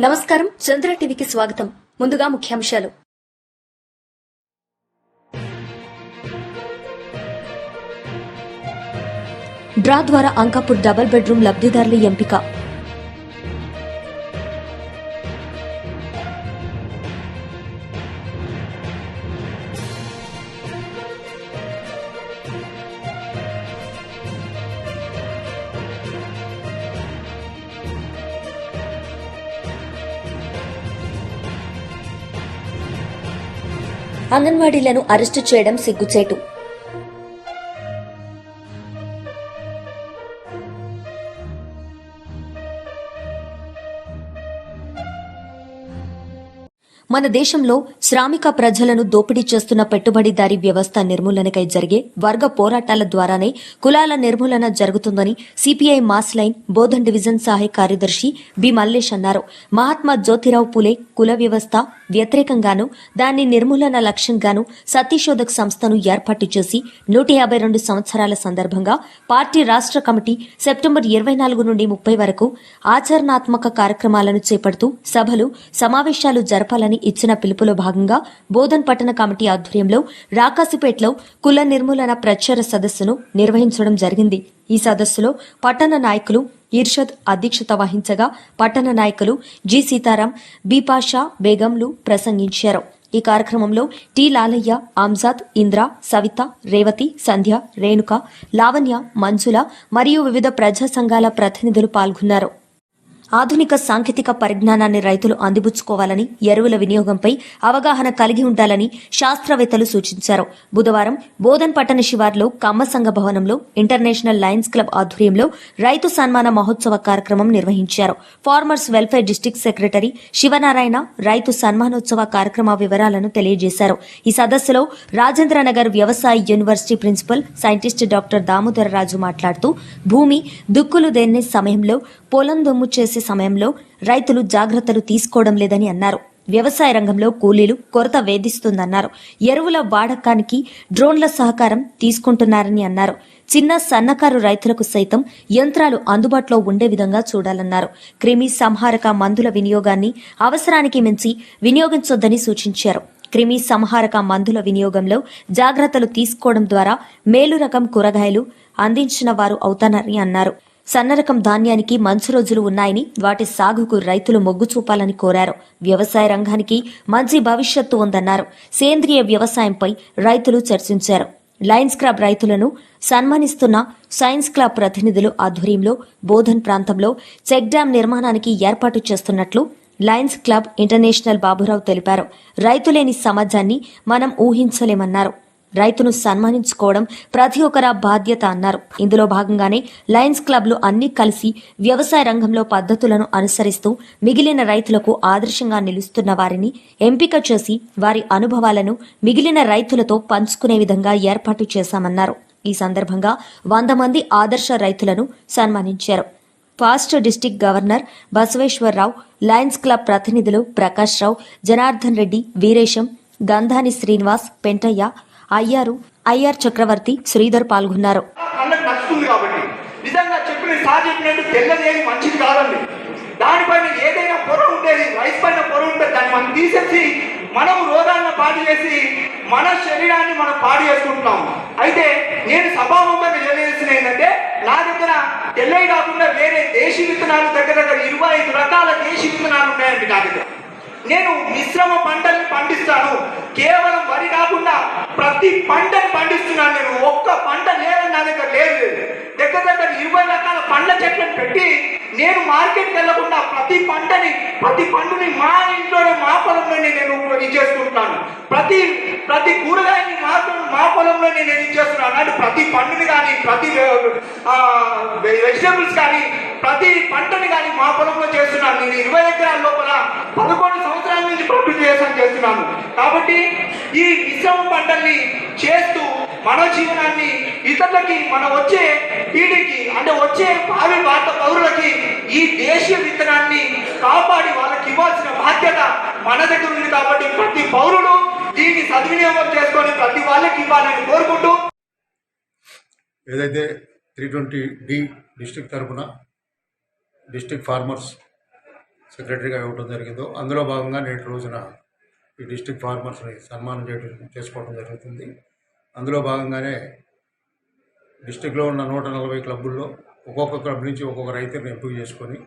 నమస్కారం, చంద్ర టీవీకి స్వాగతం. ముందుగా ముఖ్యాంశాలు. డ్రా ద్వారా అంకాపూర్ డబుల్ బెడ్రూమ్ లబ్ధిదారుల ఎంపిక. అంగన్వాడీలను అరెస్టు చేయడం సిగ్గుచేటు. మన దేశంలో శ్రామిక ప్రజలను దోపిడీ చేస్తున్న పెట్టుబడిదారీ వ్యవస్థ నిర్మూలనకై జరిగే వర్గ పోరాటాల ద్వారానే కులాల నిర్మూలన జరుగుతుందని CPI mass line Bodhan division సహాయ కార్యదర్శి బి మల్లేష్ అన్నారు. మహాత్మా జ్యోతిరావు పూలే కుల వ్యవస్థ వ్యతిరేకంగాను దాన్ని నిర్మూలన లక్ష్యంగాను సతీశోధక్ సంస్థను ఏర్పాటు చేసి 152 సంవత్సరాల సందర్భంగా పార్టీ రాష్ట్ర కమిటీ సెప్టెంబర్ 24 నుండి 30 వరకు ఆచరణాత్మక కార్యక్రమాలను చేపడుతూ సభలు సమావేశాలు జరపాలని ఇచ్చిన పిలుపులో భాగంగా బోధన్ పట్టణ కమిటీ ఆధ్వర్యంలో రాకాసిపేటలో కుల నిర్మూలన ప్రచార సదస్సును నిర్వహించడం జరిగింది. ఈ సదస్సులో పట్టణ నాయకులు ఇర్షద్ అధ్యక్షత వహించగా పట్టణ నాయకులు జి సీతారాం, బిపాషా బేగంలు ప్రసంగించారు. ఈ కార్యక్రమంలో టి లాలయ్య, ఆమ్జాద్, ఇంద్ర, సవిత, రేవతి, సంధ్య, రేణుక, లావణ్య, మంజుల మరియు వివిధ ప్రజా సంఘాల ప్రతినిధులు పాల్గొన్నారు. ఆధునిక సాంకేతిక పరిజ్ఞానాన్ని రైతులు అందిపుచ్చుకోవాలని, ఎరువుల వినియోగంపై అవగాహన కలిగి ఉండాలని శాస్త్రవేత్తలు సూచించారు. బుధవారం బోధన్ పట్టణ శివార్లో కమ్మ సంఘ భవనంలో ఇంటర్నేషనల్ లయన్స్ క్లబ్ ఆధ్వర్యంలో రైతు సన్మాన మహోత్సవ కార్యక్రమం నిర్వహించారు. Farmers welfare district secretary Shivanarayana రైతు సన్మానోత్సవ కార్యక్రమ వివరాలను తెలియజేశారు. ఈ సదస్సులో రాజేంద్రనగర్ వ్యవసాయ university principal scientist doctor Damodara Raju మాట్లాడుతూ భూమి దుక్కులు దేన్నే సమయంలో పొలం దుమ్ము చేసే సమయంలో రైతులు జాగ్రత్తలు తీసుకోవడం లేదని అన్నారు. వ్యవసాయ రంగంలో కూలీలు కొరత వేధిస్తుందన్నారు. ఎరువుల వాడకానికి డ్రోన్ల సహకారం తీసుకుంటున్నారని అన్నారు. చిన్న సన్నకారు రైతులకు సైతం యంత్రాలు అందుబాటులో ఉండే విధంగా చూడాలన్నారు. క్రిమి సంహారక మందుల వినియోగాన్ని అవసరానికి మించి వినియోగించొద్దని సూచించారు. క్రిమి సంహారక మందుల వినియోగంలో జాగ్రత్తలు తీసుకోవడం ద్వారా మేలు రకం కూరగాయలు అందించిన వారు అవుతారని అన్నారు. సన్నరకం ధాన్యానికి మంచి రోజులు ఉన్నాయని వాటి సాగుకు రైతులు మొగ్గు చూపాలని కోరారు. వ్యవసాయ రంగానికి మంచి భవిష్యత్తు ఉందన్నారు. సేంద్రియ వ్యవసాయంపై రైతులు చర్చించారు. లయన్స్ క్లబ్ రైతులను సన్మానిస్తున్న సైన్స్ క్లబ్ ప్రతినిధులు ఆధ్వర్యంలో బోధన్ ప్రాంతంలో చెక్ డ్యాం నిర్మాణానికి ఏర్పాటు చేస్తున్నట్లు లయన్స్ క్లబ్ ఇంటర్నేషనల్ బాబురావు తెలిపారు. రైతులేని సమాజాన్ని మనం ఊహించలేమన్నారు. రైతును సన్మానించుకోవడం ప్రతి ఒక్కరి బాధ్యత అన్నారు. ఇందులో భాగంగానే లయన్స్ క్లబ్లు అన్ని కలిసి వ్యవసాయ రంగంలో పద్ధతులను అనుసరిస్తూ మిగిలిన రైతులకు ఆదర్శంగా నిలుస్తున్న వారిని ఎంపిక చేసి వారి అనుభవాలను మిగిలిన రైతులతో పంచుకునే విధంగా ఏర్పాటు చేశామన్నారు. ఈ సందర్భంగా 100 మంది ఆదర్శ రైతులను సన్మానించారు. Fast district governor Basaveswararao, Lions club ప్రతినిధులు ప్రకాష్ రావు, జనార్దన్ రెడ్డి, వీరేశం, గంధాని శ్రీనివాస్, పెంటయ్య, ఐఆర్ చక్రవర్తి, శ్రీధర్ పాల్గొన్నారు. దానిపైన ఏదైనా పొర ఉండేది, రైస్ పైన పొర ఉంటుంది, దాన్ని మనం తీసేసి మనం రోగాలను పాడు చేసి మన శరీరాన్ని మనం పాడు చేసుకుంటున్నాం. అయితే నేను సభాముఖంగా తెలియజేసిన ఏంటంటే, నా దగ్గర తెల్లవి కాకుండా వేరే దేశీ విత్తనాలు దగ్గర 25 రకాల దేశీ విత్తనాలు ఉన్నాయండి నా దగ్గర. నేను మిశ్రమ పంటల్ని పండిస్తాను. కేవలం వరి కాకుండా ప్రతి పంటని పండిస్తున్నాను. నేను ఒక్క పంట లేదని నా దగ్గర లేదు. దగ్గర 20 రకాల పండ్ల చెట్లను పెట్టి నేను మార్కెట్కి వెళ్లకుండా ప్రతి పండుని మా ఇంట్లోనే, మా పొలంలోనే నేను ఇచ్చేసుకుంటున్నాను. ప్రతి కూరగాయని మా పొలంలోనే నేను ఇచ్చేస్తున్నాను. అంటే ప్రతి పండుని కానీ, ప్రతి వెజిటబుల్స్ కానీ, ప్రతి పంటని కానీ మా పొలంలో చేస్తున్నాను. నేను 20 ఎకరాల లోపల 11 సంవత్సరాల నుంచి ప్రకృతి వ్యవసాయం చేస్తున్నాను. కాబట్టి ఈ మిశ్రమ పంటల్ని చేస్తూ మన జీవనాన్ని ఇతరులకి, మన వచ్చే పీడికి, అంటే వచ్చే భావి భారత పౌరులకి ఈ దేశీయ విత్తనాన్ని కాపాడి వాళ్ళకి ఇవ్వాల్సిన బాధ్యత మన దగ్గర ఉంది. కాబట్టి ప్రతి పౌరుడు దీన్ని సద్వినియోగం చేసుకొని ప్రతి వాళ్ళకి ఇవ్వాలని కోరుకుంటూ, ఏదైతే 320D డిస్ట్రిక్ట్ తరఫున డిస్ట్రిక్ట్ ఫార్మర్స్ సెక్రటరీగా ఇవ్వడం జరిగిందో అందులో భాగంగా నేటి రోజున ఈ డిస్ట్రిక్ట్ ఫార్మర్స్ని సన్మానం చేసుకోవడం జరుగుతుంది. అందులో భాగంగానే డిస్ట్రిక్ట్లో ఉన్న 140 క్లబ్బుల్లో ఒక్కొక్క క్లబ్ నుంచి ఒక్కొక్క రైతుని ఎంపిక చేసుకొని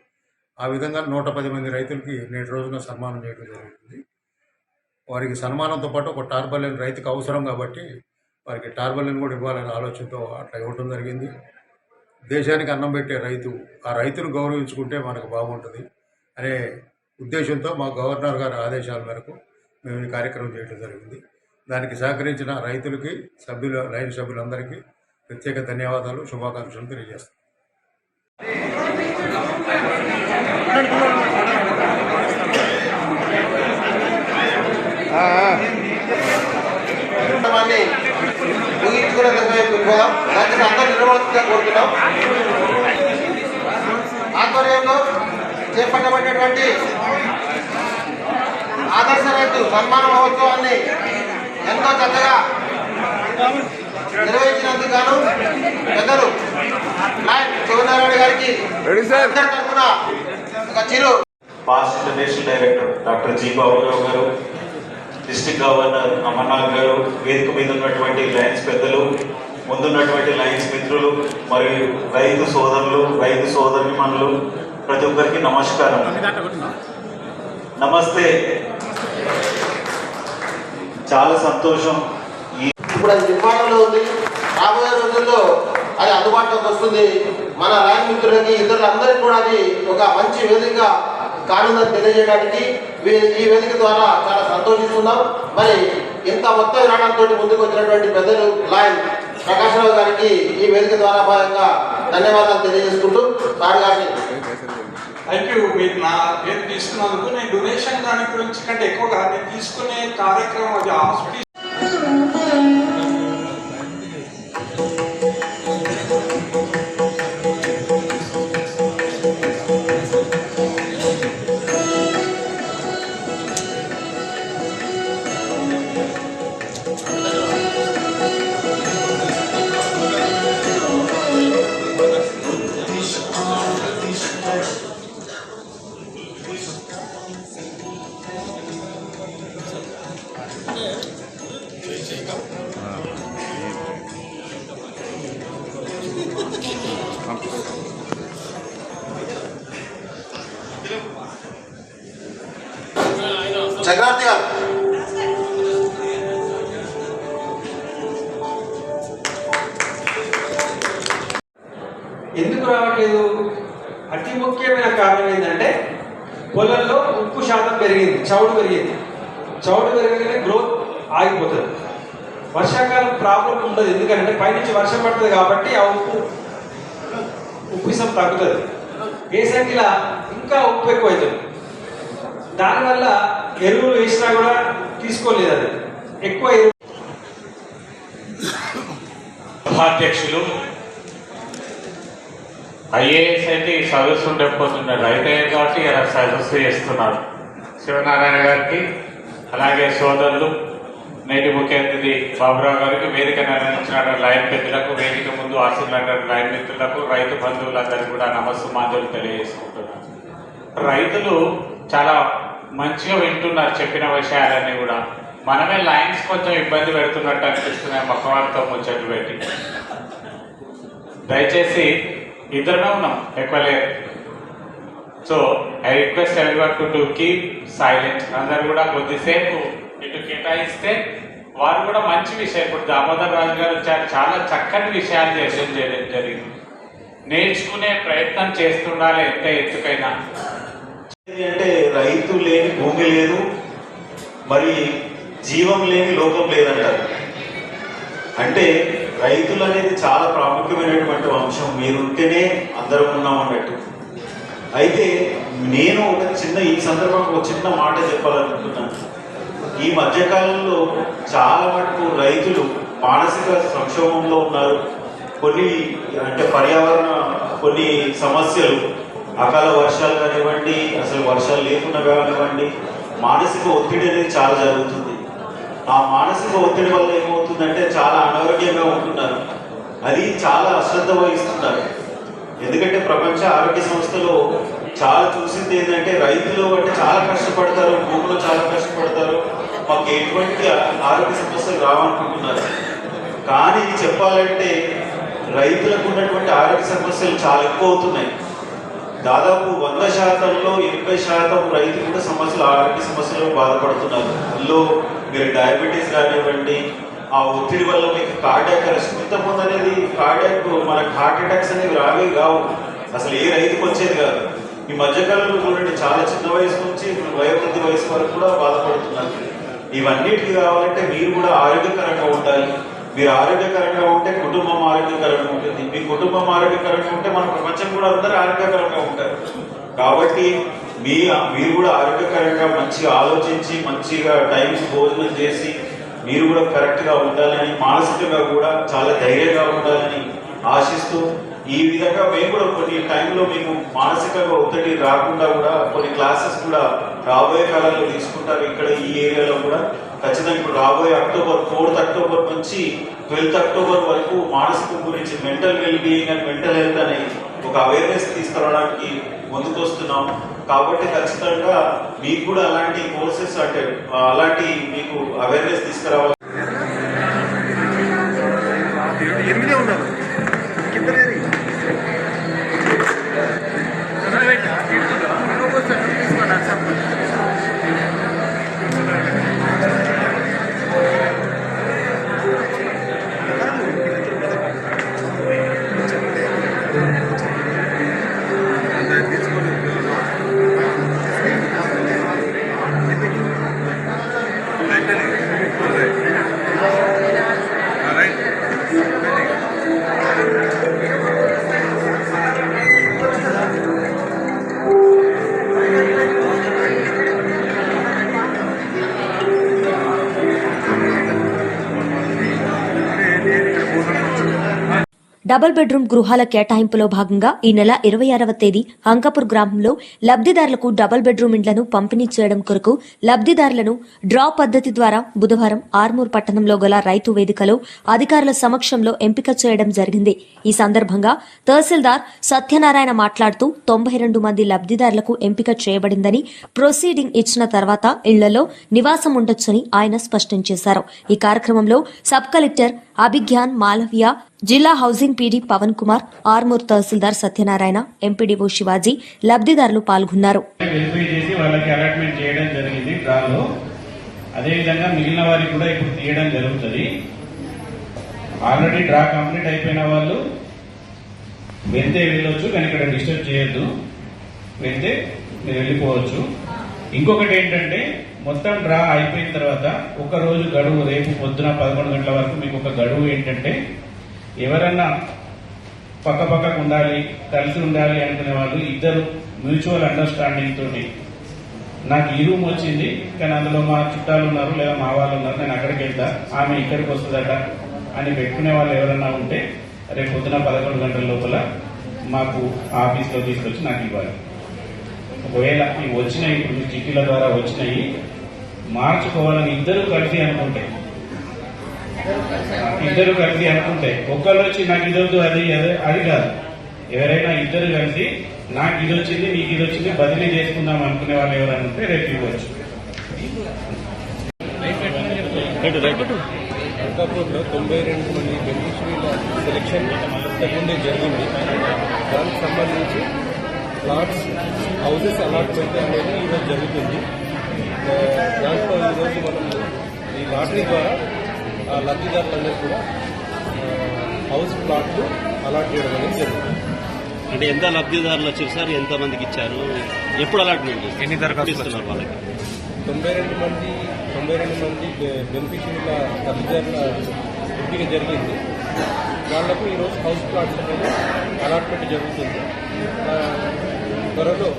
ఆ విధంగా 110 మంది రైతులకి నేటి రోజున సన్మానం చేయడం జరుగుతుంది. వారికి సన్మానంతో పాటు ఒక టార్బలిన్ రైతుకు అవసరం కాబట్టి వారికి టార్బలిన్ కూడా ఇవ్వాలనే ఆలోచనతో అట్లా ఇవ్వడం జరిగింది. దేశానికి అన్నం పెట్టే రైతు, ఆ రైతును గౌరవించుకుంటే మనకు బాగుంటుంది అనే ఉద్దేశంతో మా గవర్నర్ గారి ఆదేశాల మేరకు మేము ఈ కార్యక్రమం చేయడం జరిగింది. దానికి సహకరించిన రైతులకి, లైన్ సభ్యులందరికీ ప్రత్యేక ధన్యవాదాలు, శుభాకాంక్షలు తెలియజేస్తాం. కోరుతున్నాం. ఆధ్వర్యంలో చేపట్టబడినటువంటి ఆదర్శ రైతు సన్మాన మహోత్సవాన్ని ఎంతో చక్కగా నిర్వహించినందుకు గాను పెద్దలు శివనారాయణ గారికి తరఫున ఒక చిరు past international director doctor G Baburao garu, district governor Amarnath గారు, వేదిక మీద ఉన్నటువంటి లయన్స్ పెద్దలు, ముందున్నటువంటి లయన్స్ మిత్రులు మరియు రైతు సోదరులు, రైతు సోదరిమణులు, ప్రతి ఒక్కరికి నమస్కారం. నమస్తే. చాలా సంతోషం. ఇప్పుడు అది నిర్మాణంలో ఉంది. రాబోయే రోజుల్లో అది అందుబాటులోకి వస్తుంది. మన లైన్ మిత్రులకి, ఇతరులందరికీ కూడా అది ఒక మంచి వేదిక కానుందని తెలియజేయడానికి ఈ వేదిక ద్వారా చాలా సంతోషిస్తున్నాం. మరి ఇంత మొత్తం విరాళంతో ముందుకు వచ్చినటువంటి పెద్దలు లైన్ ప్రకాశరావు గారికి ఈ వేదిక ద్వారా భాగంగా ధన్యవాదాలు తెలియజేసుకుంటూ సార్ గారిని థ్యాంక్ యూ. మీరు నా పేరు తీసుకున్నందుకు. నేను డొనేషన్ దాని గురించి కంటే ఎక్కువగా నేను తీసుకునే కార్యక్రమం అది హాస్పిటల్ చక్రవర్తి గారు ఎందుకు రావట్లేదు? అతి ముఖ్యమైన కారణం ఏంటంటే పొలంలో ఉప్పు శాతం పెరిగింది, చౌడు పెరిగింది. చౌడు పెరిగితే గ్రోత్ ఆగిపోతుంది. వర్షాకాలం ప్రాబ్లం ఉండదు, ఎందుకంటే పైనుంచి వర్షం పడుతుంది కాబట్టి ఆ ఉప్పిసం తగ్గుతుంది. వేసంగిలా ఇంకా ఉప్పు ఎక్కువ అవుతుంది. దానివల్ల ఎరువులు వేసినా కూడా తీసుకోలేదు, అది ఎక్కువ ఎరువు. సభాధ్యక్షులు, ఐఏఎస్ అయితే ఈ సదస్సు ఉండకపోతున్నారు, రైతు అయ్యారు కాబట్టి ఇలా సదస్సు చేస్తున్నారు. శివనారాయణ గారికి, అలాగే సోదరులు, నేటి ముఖ్య అతిథి బాబురావు గారికి, వేదిక నిర్వహించిన లైన్ పెద్దలకు, వేదిక ముందు ఆశీర్వాద లైన్ మిత్రులకు, రైతు బంధువులందరికీ కూడా నమస్సుమాంజలు తెలియజేసుకుంటున్నారు. రైతులు చాలా మంచిగా వింటున్నారు చెప్పిన విషయాలన్నీ కూడా. మనమే లైన్స్ కొంచెం ఇబ్బంది పెడుతున్నట్టు అనిపిస్తున్నాయి మొక్కవారితో ముచ్చట్లు పెట్టి. దయచేసి ఇద్దరమే ఉన్నాం, ఎక్కువ లేరు. So I request everyone to keep silent. అందరు కూడా కొద్దిసేపు ఇటు కేటాయిస్తే వారు కూడా మంచి విషయం, ఇప్పుడు దామోదర్ రాజు గారు వచ్చారు, చాలా చక్కటి విషయాలు చేయడం జరిగింది. నేర్చుకునే ప్రయత్నం చేస్తుండాలి ఎంత ఎత్తుకైనా. అంటే రైతు లేని భూమి లేదు, మరి జీవం లేని లోకం లేదంటారు. అంటే రైతులు అనేది చాలా ప్రాముఖ్యమైనటువంటి అంశం. మీరుంటేనే అందరం ఉన్నాం అన్నట్టు. అయితే నేను ఈ సందర్భంగా ఒక చిన్న మాట చెప్పాలనుకుంటున్నాను. ఈ మధ్యకాలంలో చాలా మటుకు రైతులు మానసిక సంక్షోభంలో ఉన్నారు. కొన్ని అంటే పర్యావరణ కొన్ని సమస్యలు, అకాల వర్షాలు కానివ్వండి, అసలు వర్షాలు లేకుండా కానివ్వండి, మానసిక ఒత్తిడి అనేది చాలా జరుగుతుంది. ఆ మానసిక ఒత్తిడి వల్ల ఏమవుతుందంటే చాలా అనారోగ్యంగా ఉంటున్నారు. అది చాలా అశ్రద్ధ వహిస్తున్నారు. ఎందుకంటే ప్రపంచ ఆరోగ్య సంస్థలో చాలా చూసింది ఏంటంటే రైతులు అంటే చాలా కష్టపడతారు, భూములు చాలా కష్టపడతారు, మాకు ఎటువంటి ఆరోగ్య సమస్యలు రావనుకుంటున్నారు. కానీ చెప్పాలంటే రైతులకు ఉన్నటువంటి ఆరోగ్య సమస్యలు చాలా ఎక్కువ అవుతున్నాయి. దాదాపు 100%లో 80% రైతులు కూడా ఆరోగ్య సమస్యలు బాధపడుతున్నారు. అందులో మీరు డయాబెటీస్ కానివ్వండి, ఆ ఒత్తిడి వల్ల మీకు కార్డియాక్ అరెస్ట్, ఇంతకుముందు అనేది కార్డియాక్ మనకు హార్ట్ అటాక్స్ అనేవి రావేవి కావు, అసలు ఏ రైతుకు వచ్చేది కాదు. ఈ మధ్యకాలంలో చూడండి చాలా చిన్న వయసు నుంచి వయోవృద్ధి వయసు వరకు కూడా బాధపడుతున్నారు. ఇవన్నిటికీ కావాలంటే మీరు కూడా ఆరోగ్యకరంగా ఉండాలి. మీరు ఆరోగ్యకరంగా ఉంటే కుటుంబం ఆరోగ్యకరంగా ఉంటుంది. మీ కుటుంబం ఆరోగ్యకరంగా ఉంటే మన ప్రపంచం కూడా అందరూ ఆరోగ్యకరంగా ఉంటారు. కాబట్టి మీరు కూడా ఆరోగ్యకరంగా మంచిగా ఆలోచించి మంచిగా టైంకి భోజనం చేసి మీరు కూడా కరెక్ట్గా ఉండాలని, మానసికంగా కూడా చాలా ధైర్యంగా ఉండాలని ఆశిస్తూ, ఈ విధంగా మేము కూడా కొన్ని టైంలో మీకు మానసికంగా ఒత్తిడి రాకుండా కూడా కొన్ని క్లాసెస్ కూడా రాబోయే కాలంలో తీసుకుంటారు. ఇక్కడ ఈ ఏరియాలో కూడా ఖచ్చితంగా ఇప్పుడు రాబోయే అక్టోబర్ 4th అక్టోబర్ నుంచి 12th అక్టోబర్ వరకు మానసికం గురించి mental wellbeing and mental health అనే ఒక అవేర్నెస్ తీసుకురావడానికి ముందుకు వస్తున్నాం. కాబట్టి ఖచ్చితంగా మీకు కూడా అలాంటి కోర్సెస్ అంటే అలాంటి మీకు అవేర్నెస్ తీసుకురావాలి. డబుల్ బెడ్రూమ్ గృహాల కేటాయింపులో భాగంగా ఈ నెల 26వ తేదీ అంకాపూర్ గ్రామంలో లబ్దిదారులకు డబుల్ బెడ్రూమ్ ఇండ్లను పంపిణీ చేయడం కొరకు లబ్దిదారులను డ్రా పద్దతి ద్వారా బుధవారం ఆర్మూర్ పట్టణంలో గల రైతు వేదికలో అధికారుల సమక్షంలో ఎంపిక చేయడం జరిగింది. ఈ సందర్భంగా తహసీల్దార్ సత్యనారాయణ మాట్లాడుతూ 92 మంది లబ్దిదారులకు ఎంపిక చేయబడిందని, ప్రొసీడింగ్ ఇచ్చిన తర్వాత ఇళ్లలో నివాసం ఉండొచ్చని ఆయన స్పష్టం చేశారు. ఈ కార్యక్రమంలో సబ్ కలెక్టర్ అభిజ్ఞాన్ మాలవియా, జిల్లా హౌసింగ్ పీడీ పవన్ కుమార్, ఆర్మూర్ తహసీల్దార్ సత్యనారాయణ, ఎంపీడీఓ శివాజీ, లబ్దిదారులు పాల్గొన్నారు. అలాట్మెంట్ చేయడం జరిగింది డ్రాలో. అదేవిధంగా మిగిలిన వారికి కూడా ఇప్పుడు తీయడం జరుగుతుంది. ఆల్రెడీ డ్రా కంప్లీట్ అయిపోయిన వాళ్ళు వెళ్తే వెళ్ళొచ్చు, కానీ ఇక్కడ డిస్టర్బ్ చేయొద్దు. వెళ్తే మీరు వెళ్ళిపోవచ్చు. ఇంకొకటి ఏంటంటే మొత్తం డ్రా అయిపోయిన తర్వాత ఒక రోజు గడువు, రేపు పొద్దున 11 గంటల వరకు మీకు ఒక గడువు ఏంటంటే, ఎవరన్నా పక్కకు ఉండాలి, కలిసి ఉండాలి అనుకునే వాళ్ళు ఇద్దరు మ్యూచువల్ అండర్స్టాండింగ్ తోటి, నాకు ఈ రూమ్ వచ్చింది కానీ అందులో మా చుట్టాలు ఉన్నారు లేదా మా వాళ్ళు ఉన్నారు, నేను అక్కడికి వెళ్తా, ఆమె ఇక్కడికి వస్తుందట అని పెట్టుకునే వాళ్ళు ఎవరన్నా ఉంటే రేపు పొద్దున 11 గంటల లోపల మాకు ఆఫీస్లో తీసుకొచ్చి నాకు ఇవ్వాలి. ఒకవేళ ఇవి వచ్చినాయి, ఇప్పుడు చిట్టీల ద్వారా వచ్చినాయి, మార్చుకోవాలని ఇద్దరు కలిసి అనుకుంటే ఒక్కళ్ళు వచ్చి నాకు ఇది వద్దు అది కాదు. ఎవరైనా ఇద్దరు కలిసి నాకు ఇది వచ్చింది నీకు ఇది వచ్చింది బదిలీ చేసుకుందాం అనుకునే వాళ్ళు ఎవరైనా ఉంటే రేపు ఇవ్వచ్చు. అంకాపూర్లో 92 మంది బెనిఫిషరీల సెలెక్షన్ ముందే జరిగింది. దానికి సంబంధించి ప్లాట్స్, హౌసెస్ అలాట్మెంట్ అనేది ఈరోజు జరుగుతుంది. దాంట్లో ఈరోజు మనం ఈ లాటరీ ద్వారా ఆ లబ్ధిదారులందరూ కూడా హౌస్ ప్లాట్లు అలాట్ చేయడం అనేది జరుగుతుంది. అంటే ఎంత లబ్ధిదారులు వచ్చారు సార్, ఎంత మందికి ఇచ్చారు, ఎప్పుడు అలాట్మెంట్, ఎన్ని దరఖాస్తున్నారు వాళ్ళకి? 92 మంది బెనిఫిషరీల లబ్ధిదారుల ఎంపిక జరిగింది. వాళ్లకు ఈరోజు హౌస్ ప్లాట్స్ అనేది అలాట్మెంట్ జరుగుతుంది. త్వరలో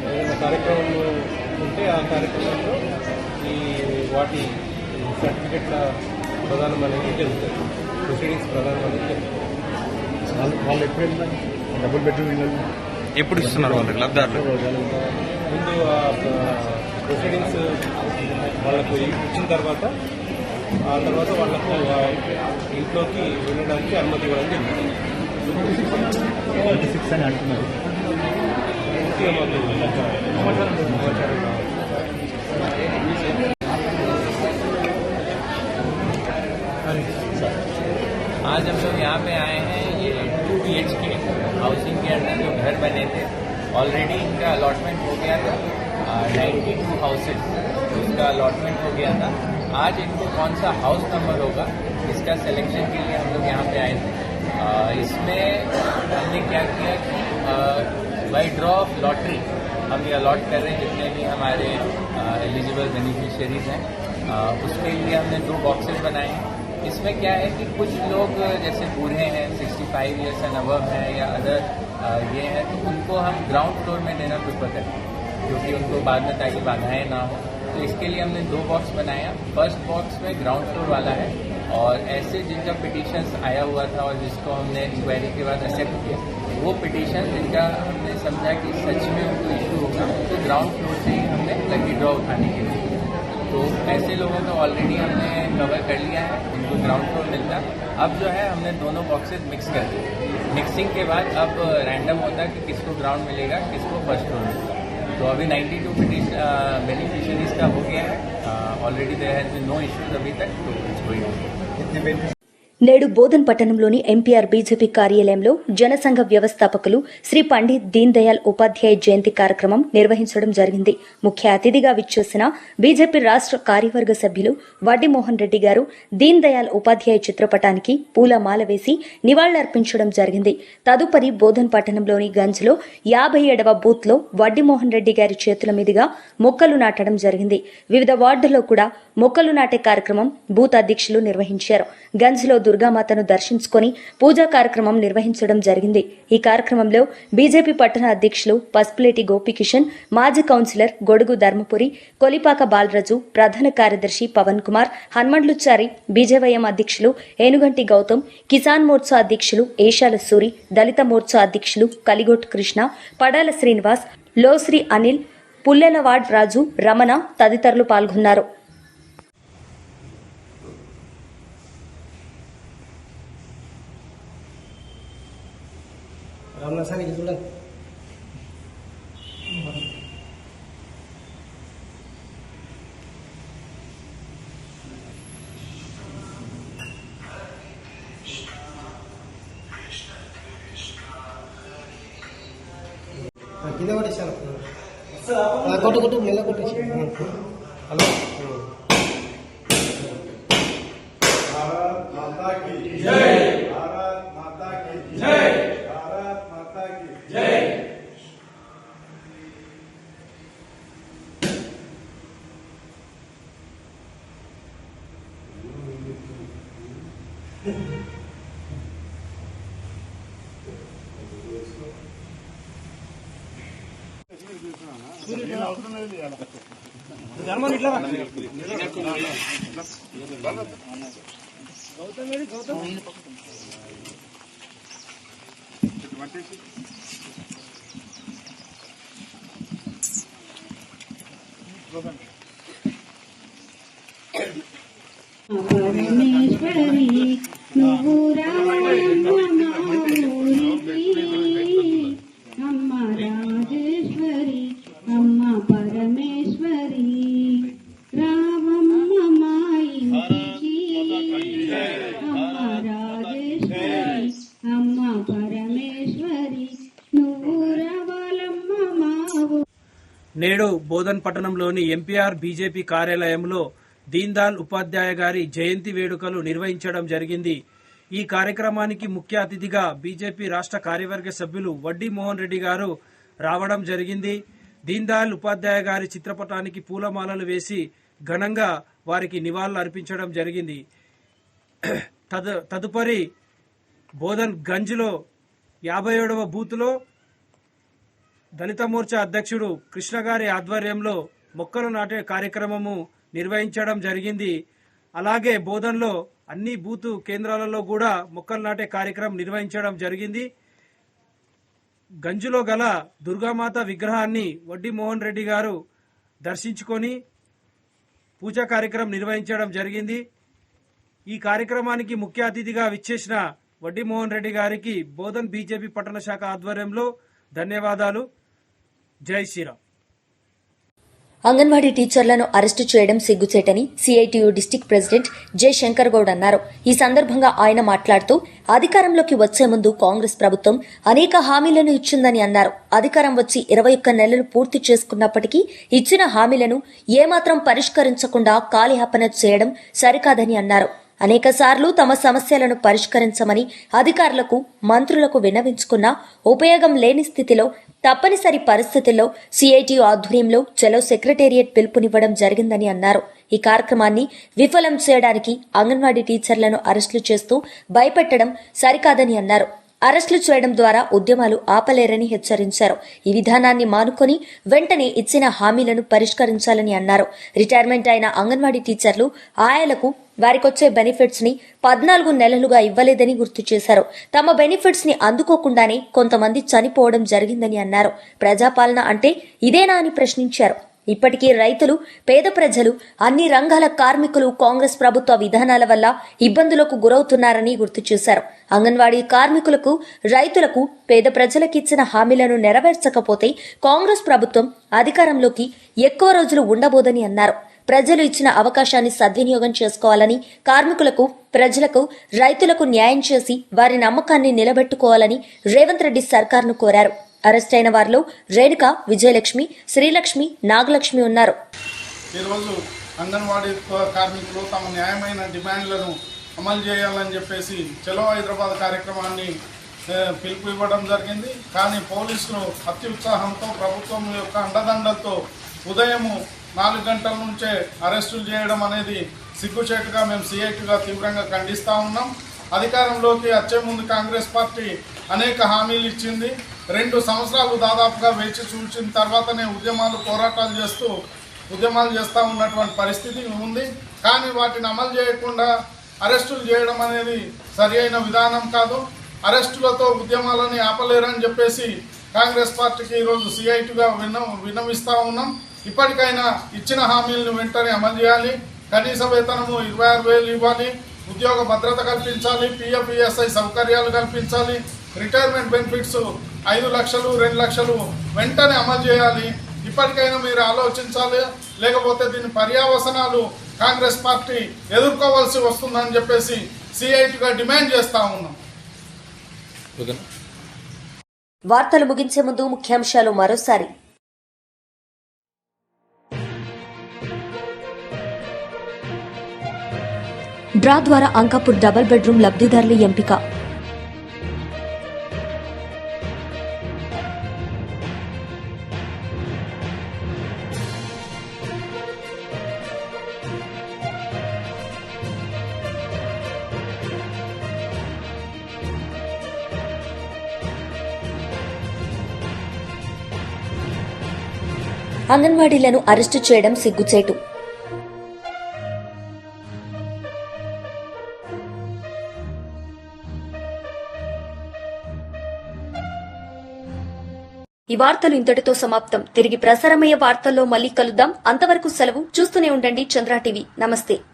ఏదైనా కార్యక్రమం ఉంటే ఆ కార్యక్రమంలో వాటి సర్టిఫికెట్ల ప్రదానం అనేది జరుగుతుంది, ప్రొసీడింగ్స్ ప్రదానం అనేది జరుగుతుంది. వాళ్ళు ఎప్పుడు డబుల్ బెడ్రూమ్ ఎప్పుడు ఇస్తున్నారు వాళ్ళకి లబ్ధిదారులు? ముందు ప్రొసీడింగ్స్ వాళ్ళకు ఇచ్చిన తర్వాత ఆ తర్వాత వాళ్ళకు ఇంట్లోకి వెళ్ళడానికి అనుమతి ఇవ్వడం జరుగుతుంది. 26 అని అంటున్నారు. మంచిగా आज हम लोग यहाँ पे आए हैं, ये 2 BHK हाउसिंग के अंदर जो घर बने थे ऑलरेडी इनका अलॉटमेंट हो गया था, 92 हाउसेज उसका अलॉटमेंट हो गया था। आज इनको कौन सा हाउस नंबर होगा इसका सिलेक्शन के लिए हम लोग यहाँ पे आए थे। इसमें हमने क्या किया कि बाई ड्रॉ ऑफ लॉटरी हम ये अलॉट कर रहे हैं जितने भी हमारे एलिजिबल बेनिफिशियरीज हैं, उसके लिए हमने 2 बॉक्सेस बनाए हैं। इसमें क्या है कि कुछ लोग जैसे बूढ़े हैं, 65 ईयर्स एंड अबव हैं या अदर ये हैं, तो उनको हम ग्राउंड फ्लोर में देना प्रेफर करते हैं क्योंकि उनको बाद में ताकि बाधाएं ना हो। तो इसके लिए हमने 2 बॉक्स बनाया। फर्स्ट बॉक्स में ग्राउंड फ्लोर वाला है और ऐसे जिनका पिटीशंस आया हुआ था और जिसको हमने इंक्वायरी के बाद एक्सेप्ट किया, वो पिटीशन जिनका हमने समझा कि सच में उनको इशू होगा तो ग्राउंड फ्लोर से ही हमने लकी ड्रॉ उठाने के लिए। तो ऐसे लोगों को ऑलरेडी हमने कवर कर लिया है, इनको ग्राउंड फ्लोर मिलता। अब जो है हमने दोनों बॉक्सेस मिक्स कर दिए। मिक्सिंग के बाद अब रैंडम होता है कि किसको ग्राउंड मिलेगा, किसको फर्स्ट फ्लोर मिलेगा। तो अभी 92 बेनिफिशियरीज का हो गया है already, there has been no issues अभी तक, तो इट्स गोइंग ऑन। నేడు బోధన్ పట్టణంలోని ఎంపీఆర్ బీజేపీ కార్యాలయంలో జనసంఘ వ్యవస్థాపకులు శ్రీ పండిత్ దీన్ దయాళ్ ఉపాధ్యాయ జయంతి కార్యక్రమం నిర్వహించడం జరిగింది. ముఖ్య అతిథిగా విచ్చేసిన బీజేపీ రాష్ట్ర కార్యవర్గ సభ్యులు వడ్డి మోహన్ రెడ్డి గారు దీన్ దయాళ్ ఉపాధ్యాయ చిత్రపటానికి పూలమాల వేసి నివాళులర్పించడం జరిగింది. తదుపరి బోధన్ పట్టణంలోని గంజ్లో 57వ బూత్ లో వడ్డి మోహన్ రెడ్డి గారి చేతుల మీదుగా మొక్కలు నాటడం జరిగింది. వివిధ వార్డుల్లో కూడా మొక్కలు నాటే కార్యక్రమం బూత్ అధ్యక్షులు నిర్వహించారు. గంజ్లో దుర్గామాతను దర్శించుకుని పూజా కార్యక్రమం నిర్వహించడం జరిగింది. ఈ కార్యక్రమంలో బీజేపీ పట్టణ అధ్యక్షులు పసుపులేటి గోపికిషన్, మాజీ కౌన్సిలర్ గొడుగు ధర్మపురి, కొలిపాక బాలరాజు, ప్రధాన కార్యదర్శి పవన్ కుమార్, హనుమండ్లుచారి, బీజేవైఎం అధ్యక్షులు ఏనుగంటి గౌతమ్, కిసాన్ మోర్చా అధ్యక్షులు ఏషాల సూరి, దళిత మోర్చా అధ్యక్షులు కలిగోట్ కృష్ణ, పడాల శ్రీనివాస్, లోశ్రీ అనిల్, పుల్లెలవాడ్ రాజు, రమణ తదితరులు పాల్గొన్నారు. కొట్టు మెల్ల కొట్టు. హలో భారత్ మాతా కీ జై, భారత్ మాతా కీ జై, భారత్ మాతా కీ జై. ధర్మం ఇట్లా గౌతమ్ పరమేశ్వరి నువ్వు అమ్మ రాజేశ్వరి, అమ్మ పరమేశ్వరి, రావమ్మ మా ఇంటికి, అమ్మ రాజేశ్వరి, అమ్మ పరమేశ్వరి, నువ్వు రావాలమ్మ మావు. నేడు బోధన్ పట్టణంలోని ఎంపీఆర్ బీజేపీ కార్యాలయంలో దీన్ దయాళ్ ఉపాధ్యాయ గారి జయంతి వేడుకలు నిర్వహించడం జరిగింది. ఈ కార్యక్రమానికి ముఖ్య అతిథిగా బీజేపీ రాష్ట్ర కార్యవర్గ సభ్యులు వడ్డి మోహన్ రెడ్డి గారు రావడం జరిగింది. దీన్ దయాళ్ ఉపాధ్యాయ గారి చిత్రపటానికి పూలమాలలు వేసి ఘనంగా వారికి నివాళులు అర్పించడం జరిగింది. తదుపరి బోధన్ గంజ్లో 57వ బూత్లో దళిత మోర్చా అధ్యక్షుడు కృష్ణ గారి ఆధ్వర్యంలో మొక్కలు నాటే కార్యక్రమము నిర్వహించడం జరిగింది. అలాగే బోధన్లో అన్ని బూతు కేంద్రాలలో కూడా మొక్కలు నాటే కార్యక్రమం నిర్వహించడం జరిగింది. గంజులో గల దుర్గామాత విగ్రహాన్ని వడ్డి మోహన్ రెడ్డి గారు దర్శించుకొని పూజా కార్యక్రమం నిర్వహించడం జరిగింది. ఈ కార్యక్రమానికి ముఖ్య అతిథిగా విచ్చేసిన వడ్డి మోహన్ రెడ్డి గారికి బోధన్ బీజేపీ పట్టణ శాఖ ఆధ్వర్యంలో ధన్యవాదాలు. జై శ్రీరామ్. అంగన్వాడీ టీచర్లను అరెస్టు చేయడం సిగ్గుచేటని CITU district president J Shankar Goud అన్నారు. ఈ సందర్భంగా ఆయన మాట్లాడుతూ అధికారంలోకి వచ్చే ముందు కాంగ్రెస్ ప్రభుత్వం అనేక హామీలను ఇచ్చిందని అన్నారు. అధికారం వచ్చి 21 నెలలు పూర్తి చేసుకున్నప్పటికీ ఇచ్చిన హామీలను ఏమాత్రం పరిష్కరించకుండా కాలయాపన చేయడం సరికాదని అన్నారు. అనేకసార్లు తమ సమస్యలను పరిష్కరించమని అధికారులకు, మంత్రులకు విన్నవించుకున్నా ఉపయోగం లేని స్థితిలో తప్పనిసరి పరిస్థితుల్లో సిఐటియు ఆధ్వర్యంలో చలో సెక్రటేరియట్ పిలుపునివ్వడం జరిగిందని అన్నారు. ఈ కార్యక్రమాన్ని విఫలం చేయడానికి అంగన్వాడీ టీచర్లను అరెస్టులు చేస్తూ భయపెట్టడం సరికాదని అన్నారు. అరెస్టులు చేయడం ద్వారా ఉద్యమాలు ఆపలేరని హెచ్చరించారు. ఈ విధానాన్ని మానుకొని వెంటనే ఇచ్చిన హామీలను పరిష్కరించాలని అన్నారు. రిటైర్మెంట్ అయిన అంగన్వాడీ టీచర్లు, ఆయాలకు వారికొచ్చే బెనిఫిట్స్ ని 14 నెలలుగా ఇవ్వలేదని గుర్తు చేశారు. తమ బెనిఫిట్స్ ని అందుకోకుండానే కొంతమంది చనిపోవడం జరిగిందని అన్నారు. ప్రజాపాలన అంటే ఇదేనా అని ప్రశ్నించారు. ఇప్పటికీ రైతులు, పేద ప్రజలు, అన్ని రంగాల కార్మికులు కాంగ్రెస్ ప్రభుత్వ విధానాల వల్ల ఇబ్బందులకు గురవుతున్నారని గుర్తు చేశారు. అంగన్వాడీ కార్మికులకు, రైతులకు, పేద ప్రజలకు ఇచ్చిన హామీలను నెరవేర్చకపోతే కాంగ్రెస్ ప్రభుత్వం అధికారంలోకి ఎక్కువ రోజులు ఉండబోదని అన్నారు. ప్రజలు ఇచ్చిన అవకాశాన్ని సద్వినియోగం చేసుకోవాలని, కార్మికులకు, ప్రజలకు, రైతులకు న్యాయం చేసి వారి నమ్మకాన్ని నిలబెట్టుకోవాలని రేవంత్ రెడ్డి సర్కార్ను కోరారు. అరెస్ట్ అయిన వారిలో రేణుక, విజయలక్ష్మి, శ్రీలక్ష్మి, నాగలక్ష్మి ఉన్నారు. ఈరోజు అంగన్వాడీ కార్మికులు తమ న్యాయమైన డిమాండ్లను అమలు చేయాలని చెప్పేసి చలో హైదరాబాద్ కార్యక్రమాన్ని పిలుపు ఇవ్వడం జరిగింది. కానీ పోలీసులు అత్యుత్సాహంతో, ప్రభుత్వం యొక్క అండదండలతో ఉదయము 4 గంటల నుంచే అరెస్టులు చేయడం అనేది సిగ్గుచేటుగా మేము సిఐటిగా తీవ్రంగా ఖండిస్తూ ఉన్నాం. అధికారంలోకి వచ్చే ముందు కాంగ్రెస్ పార్టీ అనేక హామీలు ఇచ్చింది. 2 సంవత్సరాలు దాదాపుగా వేచి చూసిన తర్వాతనే పోరాటాలు చేస్తూ ఉన్నటువంటి పరిస్థితి ఉంది. కానీ వాటిని అమలు చేయకుండా అరెస్టులు చేయడం అనేది సరి అయిన విధానం కాదు. అరెస్టులతో ఉద్యమాలని ఆపలేరని చెప్పేసి కాంగ్రెస్ పార్టీకి ఈరోజు సిఐటిగా విన్నవిస్తూ ఉన్నాం. ఇప్పటికైనా ఇచ్చిన హామీలను వెంటనే అమలు చేయాలి. కనీస వేతనము 26,000 ఇవ్వాలి, ఉద్యోగ భద్రత కల్పించాలి, పిఎఫ్, ఈఎస్ఐ సౌకర్యాలు కల్పించాలి, రిటైర్మెంట్ బెనిఫిట్స్ 5 లక్షలు, 2 లక్షలు వెంటనే అమలు చేయాలి. ఇప్పటికైనా మీరు ఆలోచించాలి, లేకపోతే దీని పర్యవసనాలు కాంగ్రెస్ పార్టీ ఎదుర్కోవాల్సి వస్తుందని చెప్పేసి సిఐటిగా డిమాండ్ చేస్తా ఉన్నాం. వార్తలు ముగించే ముందు ముఖ్యాంశాలు మరోసారి. డ్రా ద్వారా అంకాపూర్ డబుల్ బెడ్రూమ్ లబ్ధిదారుల ఎంపిక. అంగన్వాడీలను అరెస్టు చేయడం సిగ్గుచేటు. ఈ వార్తలు ఇంతటితో సమాప్తం. తిరిగి ప్రసారమయ్యే వార్తల్లో మళ్లీ కలుద్దాం. అంతవరకు సెలవు. చూస్తూనే ఉండండి చంద్ర టీవీ. నమస్తే.